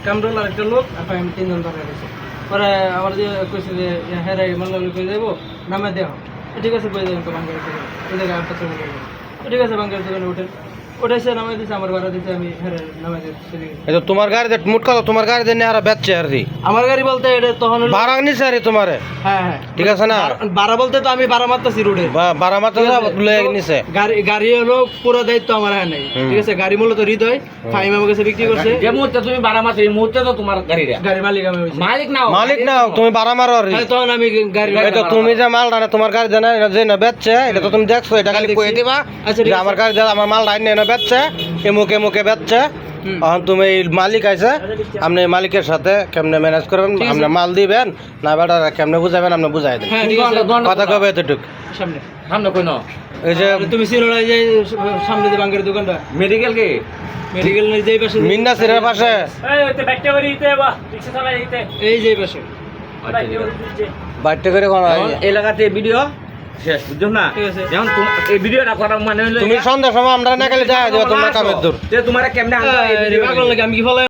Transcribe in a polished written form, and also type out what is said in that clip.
কামরুল আর একটা লোক আর আমি 3 জন ধরে গেছে। পরে আমার যে কইছে যে হ্যাঁ রে মাল্লা কই যাবো নামে দেও, ঠিক আছে কই যাবেন তো বাঙ্গারি থেকে ওই জায়গায় একটা চলে গেল, ঠিক আছে বাঙ্গারি দোকানে ওঠাইছে নামাই দিছে, আমার ভাড়া দিছে, আমি হ্যাঁ নামাই দিচ্ছি। এই তো তোমার গাড়ি যে মুট কথা তোমার গাড়ি যে নেহারা বেচছে আর কি আমার গাড়ি বলতে এটা তখন হলো ভাড়া নিছে আর তোমারে। হ্যাঁ হ্যাঁ ঠিক আছে না, ভাড়া বলতে তো আমি ভাড়া মারতেছি রোডে, ভাড়া মাত্র লয়ে নিছে। গাড়ি হলো পুরো দায়িত্ব আমার হ্যাঁ নাই, ঠিক আছে। গাড়ি মূলত হৃদয় ফাইম আমার কাছে বিক্রি করছে। যে মুহূর্তে তুমি ভাড়া মারছো এই মুহূর্তে তো তোমার গাড়ির মালিক আমি হইছি। মালিক নাও তুমি ভাড়া মারো আর কি। হ্যাঁ, তখন আমি গাড়ি এই তো তুমি যে মাল ডানে তোমার গাড়ি জানা যে না বেচছে এটা তো তুমি দেখছো, এটা খালি কই দিবা আচ্ছা, ঠিক যে আছে। আমার গাড়ি আমার মাল ডাইনে এনে বেচছে এমুকে মুকে বেচছে। এখন তুমি এই মালিক আইছে, আপনি মালিকের সাথে কেমনে ম্যানেজ করবেন, আপনি মাল দিবেন না বেটা কেমনে বুঝাবেন আপনি বুঝাই দেন। হ্যাঁ, ঠিক আছে। কথা কবে এতটুক সামনে সামনে কই না এই যে তুমি চিনো না যে সামনে যে বাঙ্গারি দোকানটা, মেডিকেল কে মেডিকেল নেই যেই পাশে, মিন্না সিরের পাশে এই যে পাশে বাইটে করে কোন এলাকাতে ভিডিও শেষ বুঝছো না। ঠিক আছে। যেমন এই ভিডিওটা করার মানে হলো তুমি সন্ধ্যার সময় আমরা না গেলে যাই দিবা তোমরা কামের দূর। তোমার কেমনে আমি কি ফলে